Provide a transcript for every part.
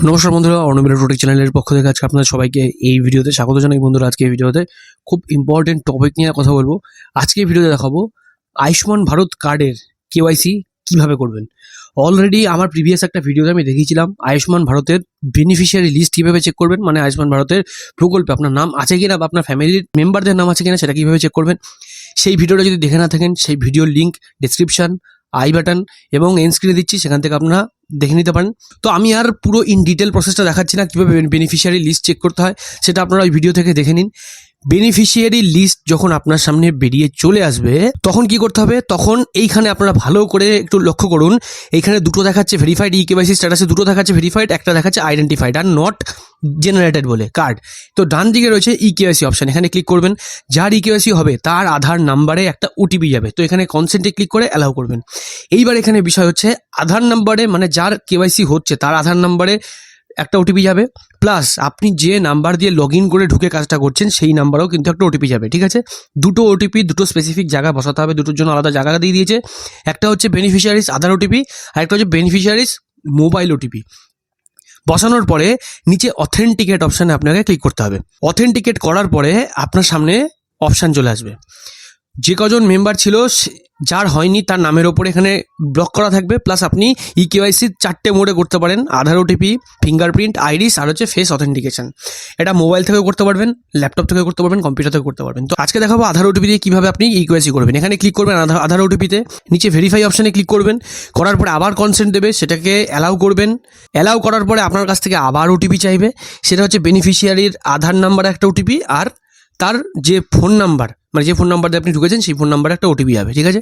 নমস্কার বন্ধুরা, অর্ণবিলা টোটেক চ্যানেলের পক্ষ থেকে আজকে আপনাদের সবাইকে এই ভিডিওতে স্বাগত জানাই। বন্ধুরা, আজকে এই ভিডিওতে খুব ইম্পর্টেন্ট টপিক নিয়ে কথা বলবো। আজকে এই ভিডিওতে দেখাবো আয়ুষ্মান ভারত কার্ডের কেওয়াইসি কিভাবে করবেন। অলরেডি আমার প্রিভিয়াস একটা ভিডিওতে আমি দেখিয়েছিলাম আয়ুষ্মান ভারতের বেনিফিশিয়ারি লিস্ট কীভাবে চেক করবেন, মানে আয়ুষ্মান ভারতের প্রকল্পে আপনার নাম আছে কিনা বা আপনার ফ্যামিলির মেম্বারদের নাম আছে কিনা সেটা কীভাবে চেক করবেন। সেই ভিডিওটা যদি দেখে না থাকেন, সেই ভিডিওর লিঙ্ক ডিসক্রিপশন, আই বাটন এবং এন্ড স্ক্রিনে দিচ্ছি, সেখান থেকে আপনারা দেখে নিতে পারেন। তো আমি আর পুরো ইন ডিটেল প্রসেসটা দেখাচ্ছি না, কীভাবে বেনিফিশিয়ারি লিস্ট চেক করতে হয় সেটা আপনারা ওই ভিডিও থেকে দেখে নিন। বেনিফিশিয়ারি লিস্ট যখন আপনার সামনে বেরিয়ে চলে আসবে তখন কি করতে হবে, তখন এইখানে আপনারা ভালো করে একটু লক্ষ্য করুন। এইখানে দুটো দেখাচ্ছে ভেরিফাইড, ই কেওয়াইসি স্ট্যাটাসে দুটো দেখাচ্ছে ভেরিফাইড, একটা দেখাচ্ছে আইডেন্টিফাইড আর নট জেনারেটেড বলে কার্ড। তো ডান দিকে রয়েছে ই কেওয়াইসি অপশন, এখানে ক্লিক করবেন। যার ই কেওয়াইসি হবে তার আধার নাম্বারে একটা ওটিপি যাবে, তো এখানে কনসেন্টে ক্লিক করে অ্যালাউ করবেন। এইবার এখানে বিষয় হচ্ছে আধার নাম্বারে, মানে যার কেওয়াইসি হচ্ছে তার আধার নাম্বারে একটা ওটিপি যাবে, প্লাস আপনি যে নাম্বার দিয়ে লগ ইন করে ঢুকে কাজটা করছেন সেই নাম্বারেও কিন্তু একটা ওটিপি যাবে। ঠিক আছে, দুটো ওটিপি দুটো স্পেসিফিক জায়গায় বসাতে হবে, দুটোর জন্য আলাদা জায়গা দিয়ে দিয়েছে। একটা হচ্ছে বেনিফিশিয়ারিস আধার ওটিপি আর একটা হচ্ছে বেনিফিশিয়ারিস মোবাইল ওটিপি। বসানোর পরে নিচে অথেন্টিকেট অপশানে আপনাকে ক্লিক করতে হবে। অথেন্টিকেট করার পরে আপনার সামনে অপশান চলে আসবে। যে কজন মেম্বার ছিল যার হয়নি তার নামের ওপরে এখানে ব্লক করা থাকবে, প্লাস আপনি ই কেওয়াইসি 4টে মোডে করতে পারেন: আধার ওটিপি, ফিঙ্গারপ্রিন্ট, আইরিস আর হচ্ছে ফেস অথেন্টিকেশন। এটা মোবাইল থেকেও করতে পারবেন, ল্যাপটপ থেকেও করতে পারবেন, কম্পিউটার থেকেও করতে পারবেন। তো আজকে দেখাবো আধার ওটিপি দিয়ে কীভাবে আপনি ই কেওয়াইসি করবেন। এখানে ক্লিক করবেন আধার ওটিপিতে, নিচে ভেরিফাই অপশানে ক্লিক করবেন। করার পরে আবার কনসেন্ট দেবে, সেটাকে অ্যালাউ করবেন। অ্যালাউ করার পরে আপনার কাছ থেকে আবার ওটিপি চাইবে, সেটা হচ্ছে বেনিফিশিয়ারির আধার নাম্বারে একটা ওটিপি আর তার যে ফোন নাম্বার, মানে যে ফোন নাম্বার দিয়ে আপনি ঢুকেছেন সেই ফোন নাম্বারে একটা ওটিপি যাবে। ঠিক আছে,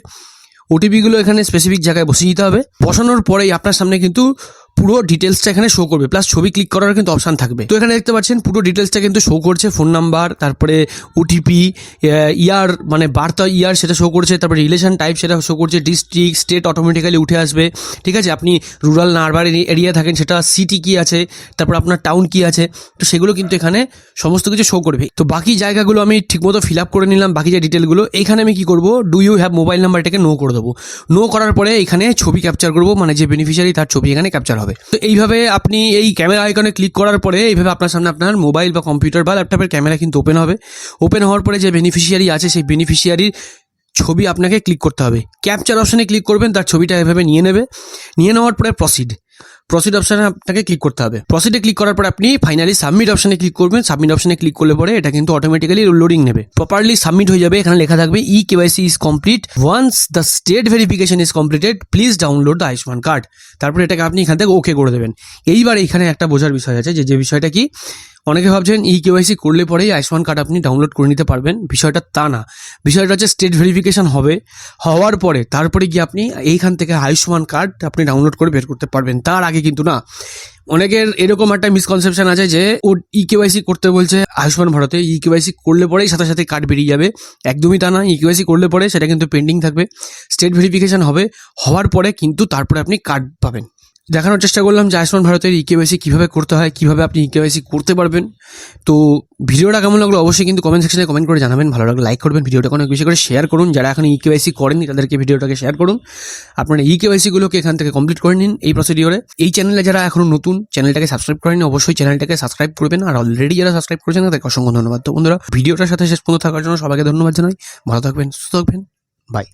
ওটিপিগুলো এখানে স্পেসিফিক জায়গায় বসিয়ে দিতে হবে। বসানোর পরেই আপনার সামনে কিন্তু পুরো ডিটেলসটা এখানে শো করবে, প্লাস ছবি ক্লিক করার কিন্তু অপশান থাকবে। তো এখানে দেখতে পাচ্ছেন পুরো ডিটেলসটা কিন্তু শো করছে, ফোন নাম্বার, তারপরে ওটিপি, ইয়ার মানে বার্থ ইয়ার সেটা শো করছে, তারপরে রিলেশন টাইপ সেটা শো করছে, ডিস্ট্রিক্ট, স্টেট অটোমেটিক্যালি উঠে আসবে। ঠিক আছে, আপনি রুরাল না আরবান এরিয়া থাকেন সেটা সিটি কি আছে, তারপর আপনার টাউন কি আছে, তো সেগুলো কিন্তু এখানে সমস্ত কিছু শো করবে। তো বাকি জায়গাগুলো আমি ঠিকমতো ফিল আপ করে নিলাম, বাকি যে ডিটেলগুলো। এইখানে আমি কি করব, do you have mobile number, এটাকে নো করে দেবো। নো করার পরে এখানে ছবি ক্যাপচার করব, মানে যে বেনিফিশিয়ারি তার ছবি এখানে ক্যাপচার হবে। তো এইভাবে আপনি এই ক্যামেরা আইকনে ক্লিক করার পরে এইভাবে আপনার সামনে আপনার মোবাইল বা কম্পিউটার বা ল্যাপটপের ক্যামেরা কিন্তু ওপেন হবে। ওপেন হওয়ার পরে যে বেনিফিশিয়ারি আছে সেই বেনিফিশিয়ারির ছবি আপনাকে ক্লিক করতে হবে। ক্যাপচার অপশানে ক্লিক করবেন, তার ছবিটা এভাবে নিয়ে নেবে। নিয়ে নেওয়ার পরে প্রসিড অপশানে আপনাকে ক্লিক করতে হবে। প্রসিডে ক্লিক করার পর আপনি ফাইনালি সাবমিট অপশানে ক্লিক করবেন। সাবমিট অপশানে ক্লিক করলে পরে এটা কিন্তু অটোমেটিক্যালি লোডিং নেবে, প্রপারলি সাবমিট হয়ে যাবে। এখানে লেখা থাকবে e KYC is complete, once the state verification is completed please download the Ayushman card. তারপরে এটাকে আপনি এখান থেকে ওকে করে দেবেন। এইবার এখানে একটা বোঝার বিষয় আছে, যে বিষয়টা কি, অনেকে ভাবছেন ই কেওয়াইসি করলে পরেই আয়ুষ্মান কার্ড আপনি ডাউনলোড করে নিতে পারবেন। বিষয়টা তা না, বিষয়টা হচ্ছে স্টেট ভেরিফিকেশন হবে, হওয়ার পরে তারপরে গিয়ে আপনি এইখান থেকে আয়ুষ্মান কার্ড আপনি ডাউনলোড করে বের করতে পারবেন, তার আগে কিন্তু না। অনেকের এরকম একটা মিসকনসেপশন আছে যে ও ই কেওয়াইসি করতে বলছে আয়ুষ্মান ভারতে, ই কেওয়াইসি করলে পরেই সাথে সাথে কার্ড বেরিয়ে যাবে। একদমই তা না, ই কেওয়াইসি করলে পরে সেটা কিন্তু পেন্ডিং থাকবে। স্টেট ভেরিফিকেশন হবে, হওয়ার পরে কিন্তু তারপরে আপনি কার্ড পাবেন। দেখানোর চেষ্টা করলাম যে আয়ুষ্মান ভারতের ই কেওয়াইসি কীভাবে করতে হয়, কীভাবে আপনি ই কেওয়াইসি করতে পারবেন। তো ভিডিওটা কেমন লাগলো অবশ্যই কিন্তু কমেন্ট সেকশনে কমেন্ট করে জানাবেন। ভালো লাগলে লাইক করবেন, ভিডিওটা অনেক বেশি করে শেয়ার করুন। যারা এখন ই কেওয়াইসি করেননি তাদেরকে ভিডিওটাকে শেয়ার করুন। আপনারা ই কেওয়াইসিগুলোকে এখান থেকে কমপ্লিট করে নিন এই প্রসিডিওরে। এই চ্যানেলে যারা এখনও নতুন, চ্যানেলটাকে সাবস্ক্রাইব করেনি, অবশ্যই চ্যানেলটাকে সাবস্ক্রাইব করবেন। আর অলরেডি যারা সাবস্ক্রাইব করেছেন তাদেরকে অসংখ্য ধন্যবাদ। তো বন্ধুরা, ভিডিওটার সাথে শেষ পর্যন্ত থাকার জন্য সবাইকে ধন্যবাদ জানাই। ভালো থাকবেন, সুস্থ থাকবেন, বাই।